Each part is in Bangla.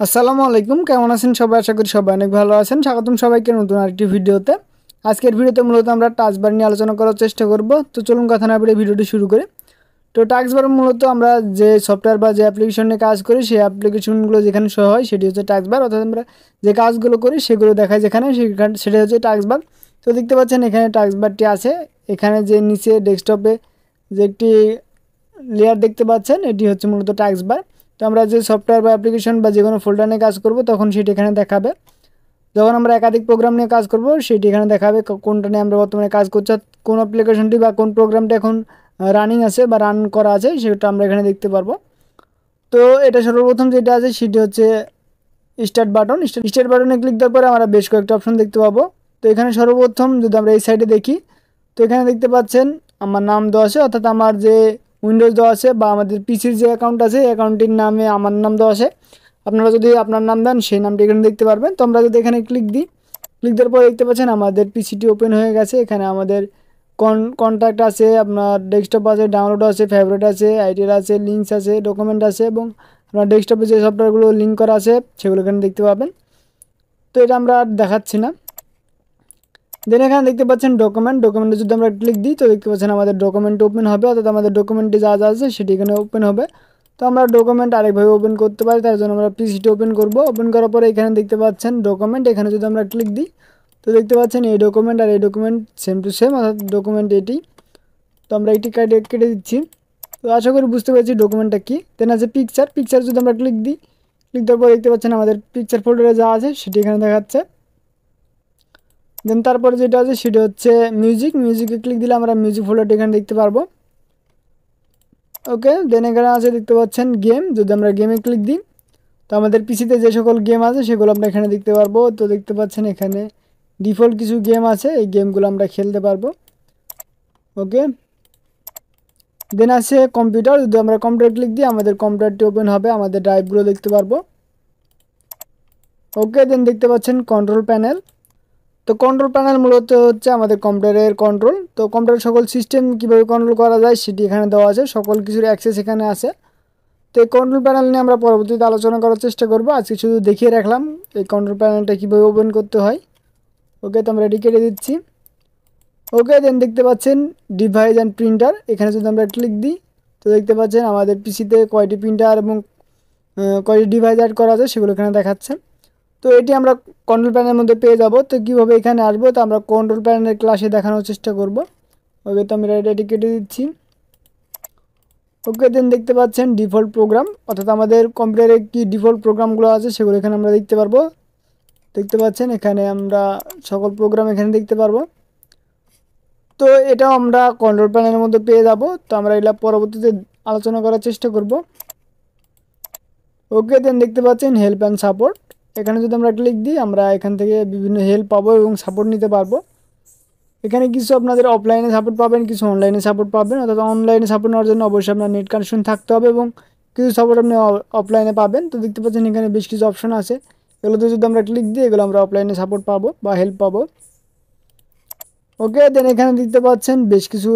আসসালামু আলাইকুম, কেমন আছেন সবাই? আশা করি সবাই অনেক ভালো আছেন। স্বাগতম সবাইকে নতুন আরেকটি ভিডিওতে। আজকের ভিডিওতে মূলত আমরা টাচ বার নিয়ে আলোচনা করার চেষ্টা করব। তো চলুন কথা না বাড়িয়ে ভিডিওটি শুরু করি। তো টাচ বার মূলত আমরা যে সফটওয়্যার বা যে অ্যাপ্লিকেশন নিয়ে কাজ করি সেই অ্যাপ্লিকেশনগুলো যেখানে শো হয় সেটি হচ্ছে টাচ বার, অর্থাৎ আমরা যে কাজগুলো করি সেগুলো দেখায় যেখানে সেটা হচ্ছে টাচ বার। তো দেখতে পাচ্ছেন এখানে টাচ বারটি আছে। এখানে যে নিচে ডেস্কটপে যে একটি লেয়ার দেখতে পাচ্ছেন এটি হচ্ছে মূলত টাস্ক বার। তো আমরা যে সফটওয়্যার বা অ্যাপ্লিকেশন বা যে কোনো ফোল্ডার নিয়ে কাজ করব তখন সেটি এখানে দেখাবে। যখন আমরা একাধিক প্রোগ্রাম নিয়ে কাজ করব সেটি এখানে দেখাবে কোনটা নিয়ে আমরা বর্তমানে কাজ করছি, কোন অ্যাপ্লিকেশনটি বা কোন প্রোগ্রামটা এখন রানিং আছে বা রান করা আছে সেটা আমরা এখানে দেখতে পারবো। তো এটা সর্বপ্রথম যেটা আছে সেটি হচ্ছে স্টার্ট বাটন। স্টার্ট বাটনে ক্লিক দেওয়ার পরে আমরা বেশ কয়েকটা অপশন দেখতে পাবো। তো এখানে সর্বপ্রথম যদি আমরা এই সাইডে দেখি তো এখানে দেখতে পাচ্ছেন আমার নাম দেওয়া আছে, অর্থাৎ আমার যে উইন্ডোজ দেওয়া আছে বা আমাদের পিসির যে অ্যাকাউন্ট আছে এই অ্যাকাউন্টটির নামে আমার নাম দেওয়া আছে। আপনারা যদি আপনার নাম দেন সেই নামটি এখানে দেখতে পারবেন। তো আমরা যদি এখানে ক্লিক দিই, ক্লিক দেওয়ার পর দেখতে পাচ্ছেন আমাদের পিসিটি ওপেন হয়ে গেছে। এখানে আমাদের কন্ট্যাক্ট আছে, আপনার ডেস্কটপ আছে, ডাউনলোড আছে, ফেভারিট আছে, আইডিয়াল আছে, লিঙ্কস আছে, ডকুমেন্ট আছে এবং আপনার ডেস্কটপে যে সফটওয়্যারগুলো লিঙ্ক করা আছে সেগুলো এখানে দেখতে পাবেন। তো এটা আমরা আর দেখাচ্ছি না। দেন এখানে দেখতে পাচ্ছেন ডকুমেন্টে যদি আমরা ক্লিক দিই তো দেখতে পাচ্ছেন আমাদের ডকুমেন্ট ওপেন হবে, অর্থাৎ আমাদের ডকুমেন্টে যা যা আছে সেটি এখানে ওপেন হবে। তো আমরা ডকুমেন্ট আরেকভাবে ওপেন করতে পারি, তার জন্য আমরা পিসিটি ওপেন করব। ওপেন করার পরে এখানে দেখতে পাচ্ছেন ডকুমেন্ট, এখানে যদি আমরা ক্লিক দিই তো দেখতে পাচ্ছেন এই ডকুমেন্ট আর এই ডকুমেন্ট সেম টু সেম, অর্থাৎ ডকুমেন্ট এটি। তো আমরা এটি কেটে দিচ্ছি। তো আশা করি বুঝতে পেরেছি ডকুমেন্টটা কী। দেন আছে পিকচার যদি আমরা ক্লিক দিই, ক্লিক দেওয়ার পর দেখতে পাচ্ছেন আমাদের পিকচার ফোল্ডারে যা আছে সেটি এখানে দেখাচ্ছে। দেন তারপরে যেটা আছে সেটা হচ্ছে মিউজিকে ক্লিক দিলে আমরা মিউজিক ফোল্ডারটি এখানে দেখতে পারবো। ওকে, দেন এখানে আছে দেখতে পাচ্ছেন গেম, যদি আমরা গেমে ক্লিক দিই তো আমাদের পিসিতে যে সকল গেম আছে সেগুলো আমরা এখানে দেখতে পারবো। তো দেখতে পাচ্ছেন এখানে ডিফল্ট কিছু গেম আছে, এই গেমগুলো আমরা খেলতে পারবো। ওকে, দেন আছে কম্পিউটার, যদি আমরা কম্পিউটার ক্লিক দিই আমাদের কম্পিউটারটি ওপেন হবে, আমাদের ড্রাইভগুলো দেখতে পারবো। ওকে, দেন দেখতে পাচ্ছেন কন্ট্রোল প্যানেল। তো কন্ট্রোল প্যানেল মূলত হচ্ছে আমাদের কম্পিউটারের কন্ট্রোল। তো কম্পিউটার সকল সিস্টেম কীভাবে কন্ট্রোল করা যায় সেটি এখানে দেওয়া আছে, সকল কিছুর অ্যাক্সেস এখানে আছে। তো এই কন্ট্রোল প্যানেল নিয়ে আমরা পরবর্তীতে আলোচনা করার চেষ্টা করব। আজকে শুধু দেখিয়ে রাখলাম এই কন্ট্রোল প্যানেলটা কীভাবে ওপেন করতে হয়। ওকে, তো আমরা এটি কেটে দিচ্ছি। ওকে, দেন দেখতে পাচ্ছেন ডিভাইস অ্যান্ড প্রিন্টার, এখানে যদি আমরা ক্লিক দিই তো দেখতে পাচ্ছেন আমাদের পিসিতে কয়টি প্রিন্টার এবং কয়টি ডিভাইস অ্যাড করা আছে সেগুলো এখানে দেখাচ্ছে। তো এটি আমরা কন্ট্রোল প্যানেলের মধ্যে পেয়ে যাব। তো কীভাবে এখানে আসবো তো আমরা কন্ট্রোল প্যানেলের ক্লাসে দেখানোর চেষ্টা করব। ওকে, তো আমি এটি কেটে দিচ্ছি। ওকে, দেন দেখতে পাচ্ছেন ডিফল্ট প্রোগ্রাম, অর্থাৎ আমাদের কম্পিউটারে কি ডিফল্ট প্রোগ্রামগুলো আছে সেগুলো এখানে আমরা দেখতে পারবো। দেখতে পাচ্ছেন এখানে আমরা সকল প্রোগ্রাম এখানে দেখতে পারবো। তো এটাও আমরা কন্ট্রোল প্যানেলের মধ্যে পেয়ে যাব। তো আমরা এটা পরবর্তীতে আলোচনা করার চেষ্টা করব। ওকে, দেন দেখতে পাচ্ছেন হেল্প অ্যান্ড সাপোর্ট, এখানে যদি আমরা ক্লিক দিই আমরা এখান থেকে বিভিন্ন হেল্প পাবো এবং সাপোর্ট নিতে পারবো। এখানে কিছু আপনাদের অফলাইনে সাপোর্ট পাবেন, কিছু অনলাইনে সাপোর্ট পাবেন, অর্থাৎ অনলাইনে সাপোর্ট নেওয়ার জন্য অবশ্যই আপনার নেট কানেকশন থাকতে হবে এবং কিছু সাপোর্ট আপনি অফলাইনে পাবেন। তো দেখতে পাচ্ছেন এখানে বেশ কিছু অপশন আছে, এগুলোতে যদি আমরা ক্লিক দিই এগুলো আমরা অফলাইনে সাপোর্ট পাবো বা হেল্প পাবো। ওকে, দেন এখানে দেখতে পাচ্ছেন বেশ কিছু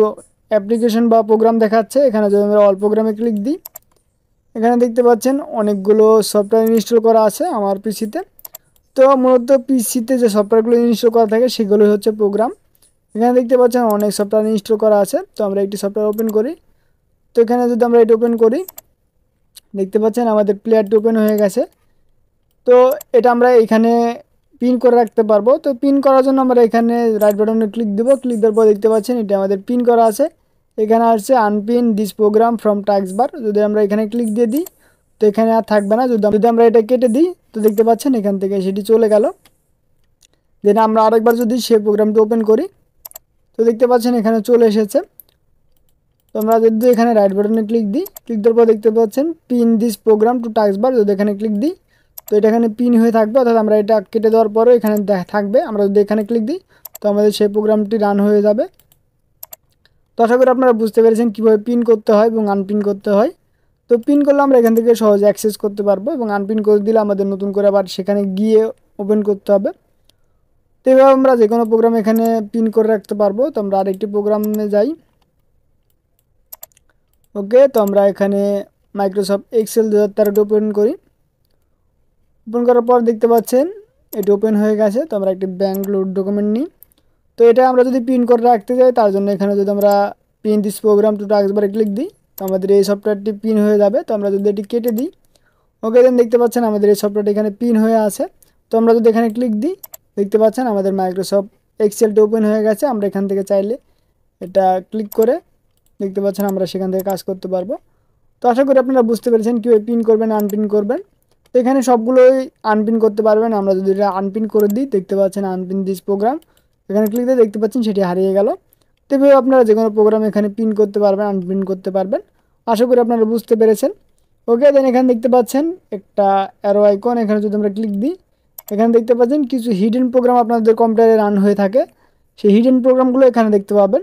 অ্যাপ্লিকেশন বা প্রোগ্রাম দেখাচ্ছে। এখানে যদি আমরা অল প্রোগ্রামে ক্লিক দিই এখানে দেখতে পাচ্ছেন অনেকগুলো সফটওয়্যার ইনস্টল করা আছে আমার পিসিতে। তো মূলত পিসিতে যে সফটওয়্যারগুলো ইনস্টল করা থাকে সেগুলোই হচ্ছে প্রোগ্রাম। এখানে দেখতে পাচ্ছেন অনেক সফটওয়্যার ইনস্টল করা আছে। তো আমরা একটি সফটওয়্যার ওপেন করি। তো এখানে যদি আমরা এটি ওপেন করি দেখতে পাচ্ছেন আমাদের প্লেয়ারটি ওপেন হয়ে গেছে। তো এটা আমরা এখানে পিন করে রাখতে পারবো। তো পিন করার জন্য আমরা এখানে রাইট বাটনে ক্লিক দেবো। ক্লিক দেওয়ার পর দেখতে পাচ্ছেন এটা আমাদের পিন করা আছে। এখানে আসছে unpin this program from taskbar, যদি আমরা এখানে ক্লিক দিয়ে দিই তো এখানে আর থাকবে না। যদি আমরা এটা কেটে দিই তো দেখতে পাচ্ছেন এখান থেকে সেটি চলে গেল। দেন আমরা আরেকবার যদি সে প্রোগ্রামটি ওপেন করি তো দেখতে পাচ্ছেন এখানে চলে এসেছে। তো আমরা যদি এখানে রাইট বাটনে ক্লিক দিই, ক্লিক দেওয়ার পর দেখতে পাচ্ছেন pin this program to taskbar, যদি এখানে ক্লিক দিই তো এটা এখানে পিন হয়ে থাকবে, অর্থাৎ আমরা এটা কেটে দেওয়ার পরেও এখানে থাকবে। আমরা যদি এখানে ক্লিক দিই তো আমাদের সেই প্রোগ্রামটি রান হয়ে যাবে। তো আশা করি আপনারা বুঝতে পেরেছেন কীভাবে পিন করতে হয় এবং আনপিন করতে হয়। তো পিন করলে আমরা এখান থেকে সহজে অ্যাক্সেস করতে পারবো এবং আনপিন করে দিলে আমাদের নতুন করে আবার সেখানে গিয়ে ওপেন করতে হবে। তো এভাবে আমরা যে কোনো প্রোগ্রাম এখানে পিন করে রাখতে পারবো। তো আমরা আরেকটি প্রোগ্রামে যাই। ওকে, তো আমরা এখানে মাইক্রোসফট এক্সেল 2013 ওপেন করি। ওপেন করার পর দেখতে পাচ্ছেন এটি ওপেন হয়ে গেছে। তো আমরা একটি ব্যাঙ্ক লোড ডকুমেন্ট নিই। তো এটা আমরা যদি পিন করে রাখতে যাই তার জন্য এখানে যদি আমরা পিন দিস প্রোগ্রাম টু টাস্কবারে ক্লিক দিই তো আমাদের এই সফটওয়্যারটি পিন হয়ে যাবে। তো আমরা যদি এটি কেটে দিই, ওকে, দেন দেখতে পাচ্ছেন আমাদের এই সফটওয়্যারটি এখানে পিন হয়ে আছে। তো আমরা যদি এখানে ক্লিক দিই দেখতে পাচ্ছেন আমাদের মাইক্রোসফট এক্সেলটি ওপেন হয়ে গেছে। আমরা এখান থেকে চাইলে এটা ক্লিক করে দেখতে পাচ্ছেন আমরা সেখান থেকে কাজ করতে পারবো। তো আশা করি আপনারা বুঝতে পেরেছেন কীভাবে পিন করবেন, আনপিন করবেন। তো এখানে সবগুলোই আনপিন করতে পারবেন। আমরা যদি এটা আনপিন করে দিই দেখতে পাচ্ছেন আনপিন দিস প্রোগ্রাম, এখানে ক্লিক দিয়ে দেখতে পাচ্ছেন সেটি হারিয়ে গেল। তো এভাবে আপনারা যে কোনো প্রোগ্রাম এখানে পিন করতে পারবেন, আনপিন করতে পারবেন। আশা করি আপনারা বুঝতে পেরেছেন। ওকে, দেন এখানে দেখতে পাচ্ছেন একটা অ্যারো আইকন, এখানে যদি আমরা ক্লিক দিই এখানে দেখতে পাচ্ছেন কিছু হিডেন প্রোগ্রাম আপনাদের কম্পিউটারে রান হয়ে থাকে। সেই হিডেন প্রোগ্রামগুলো এখানে দেখতে পাবেন।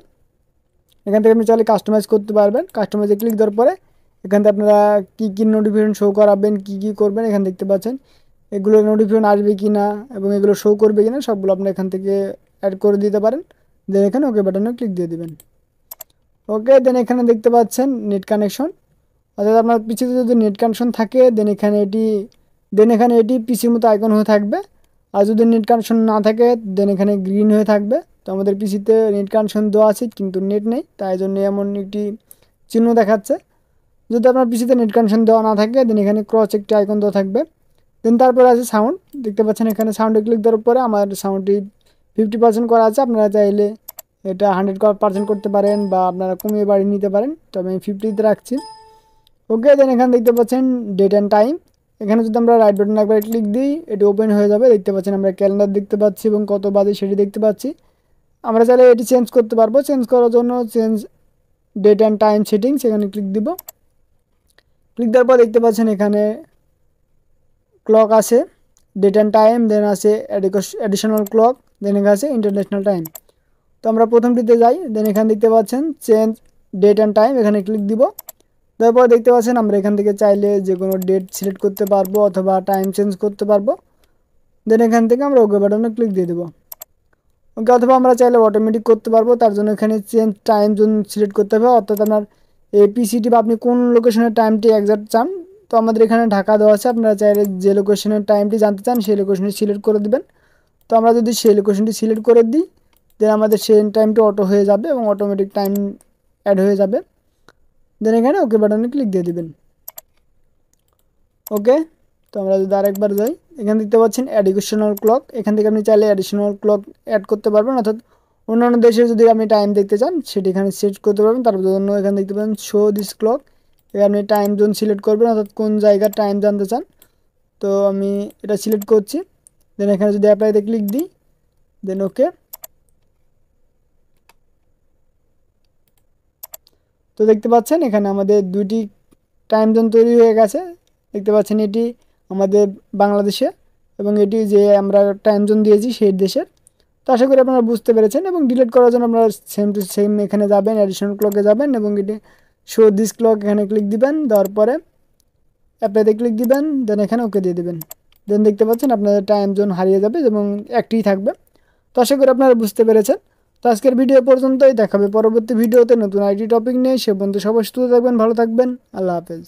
এখান থেকে আপনি চাইলে কাস্টমাইজ করতে পারবেন। কাস্টমাইজে ক্লিক দেওয়ার পরে এখান থেকে আপনারা কী নোটিফিকেশন শো করাবেন, কী করবেন এখানে দেখতে পাচ্ছেন। এগুলো নোটিফিকেশন আসবে কি না এবং এগুলো শো করবে কি না সবগুলো আপনি এখান থেকে অ্যাড করে দিতে পারেন। দেন এখানে ওকে বাটনে ক্লিক দিয়ে দেবেন। ওকে, দেন এখানে দেখতে পাচ্ছেন নেট কানেকশন, অর্থাৎ আপনার পিছিতে যদি নেট কানেকশন থাকে দেন এখানে এটি পিসির মতো আইকন হয়ে থাকবে। আর যদি নেট কানেকশন না থাকে দেন এখানে গ্রিন হয়ে থাকবে। তো আমাদের পিসিতে নেট কানেকশন দেওয়া আছে কিন্তু নেট নেই, তাই জন্য এমন একটি চিহ্ন দেখাচ্ছে। যদি আপনার পিসিতে নেট কানেকশন দেওয়া না থাকে দেন এখানে ক্রস একটি আইকন দেওয়া থাকবে। দেন তারপরে আছে সাউন্ড, দেখতে পাচ্ছেন এখানে সাউন্ডে ক্লিক দেওয়ার পরে আমার সাউন্ডটি 50% করা আছে। আপনারা চাইলে এটা 100% করতে পারেন বা আপনারা কমিয়ে বাড়িয়ে নিতে পারেন। তো আমি 50তে রাখছি। ওকে, দেন এখানে দেখতে পাচ্ছেন ডেট অ্যান্ড টাইম, এখানে যদি আমরা রাইট বাটন একবার ক্লিক দিই এটি ওপেন হয়ে যাবে। দেখতে পাচ্ছেন আমরা ক্যালেন্ডার দেখতে পাচ্ছি এবং কত বাজে সেটি দেখতে পাচ্ছি। আমরা চাইলে এটি চেঞ্জ করতে পারবো। চেঞ্জ করার জন্য change date and time settings এখানে ক্লিক দিব। ক্লিক দেওয়ার পর দেখতে পাচ্ছেন এখানে ক্লক আছে, ডেট অ্যান্ড টাইম, দেন আছে অ্যাডিশনাল ক্লক, দেন এখানে আছে ইন্টারন্যাশনাল টাইম। তো আমরা প্রথমটিতে যাই, দেন এখানে দেখতে পাচ্ছেন চেঞ্জ ডেট অ্যান্ড টাইম, এখানে ক্লিক দিব। তারপর দেখতে পাচ্ছেন আমরা এখান থেকে চাইলে যে কোনো ডেট সিলেক্ট করতে পারবো অথবা টাইম চেঞ্জ করতে পারবো। দেন এখান থেকে আমরা ওকে বাটনে ক্লিক দিয়ে দেবো। ওকে, অথবা আমরা চাইলে অটোমেটিক করতে পারবো। তার জন্য এখানে চেঞ্জ টাইম জোন সিলেক্ট করতে হবে, অর্থাৎ আপনার এই পিসিটি বা আপনি কোন লোকেশনের টাইমটি একজ্যাক্ট চান। তো আমাদের এখানে ঢাকা দেওয়া আছে, আপনারা চাইলে যে লোকেশনের টাইমটি জানতে চান সেই লোকেশনটি সিলেক্ট করে দেবেন। তো আমরা যদি সেই লোকেশনটি সিলেক্ট করে দিই দেন আমাদের সেই টাইমটি অটো হয়ে যাবে এবং অটোমেটিক টাইম অ্যাড হয়ে যাবে। দেন এখানে ওকে বাটনে ক্লিক দিয়ে দেবেন। ওকে, তো আমরা যদি আরেকবার যাই এখানে দেখতে পাচ্ছেন অ্যাডিশনাল ক্লক, এখান থেকে আপনি চাইলে অ্যাডিশনাল ক্লক অ্যাড করতে পারবেন, অর্থাৎ অন্যান্য দেশে যদি আপনি টাইম দেখতে চান সেটি এখানে সেট করতে পারবেন। তার জন্য এখানে দেখতে পাবেন শো দিস ক্লক, এখানে আপনি টাইম জোন সিলেক্ট করবেন, অর্থাৎ কোন জায়গার টাইম জানতে চান। তো আমি এটা সিলেক্ট করছি। দেন এখানে যদি অ্যাপ্লাইতে ক্লিক দিই দেন ওকে। তো দেখতে পাচ্ছেন এখানে আমাদের দুইটি টাইম জোন তৈরি হয়ে গেছে। দেখতে পাচ্ছেন এটি আমাদের বাংলাদেশে এবং এটি যে আমরা টাইম জোন দিয়েছি সেই দেশের। তো আশা করি আপনারা বুঝতে পেরেছেন। এবং ডিলিট করার জন্য আপনারা সেম টু সেম এখানে যাবেন, অ্যাডিশনাল ক্লকে যাবেন এবং এটি শো দিস ক্লক এখানে ক্লিক দিবেন, দেওয়ার পরে অ্যাপ্লাইতে ক্লিক দিবেন, দেন এখানে ওকে দিয়ে দেবেন। দেন দেখতে পাচ্ছেন আপনাদের টাইম জোন হারিয়ে যাবে এবং একটিই থাকবে। তো আশা করি আপনারা বুঝতে পেরেছেন। তো আজকের ভিডিও পর্যন্তই, দেখাবে পরবর্তী ভিডিওতে নতুন আইটি টপিক নিয়ে। সে পর্যন্ত সবাই সুস্থ থাকবেন, ভালো থাকবেন, আল্লাহ হাফেজ।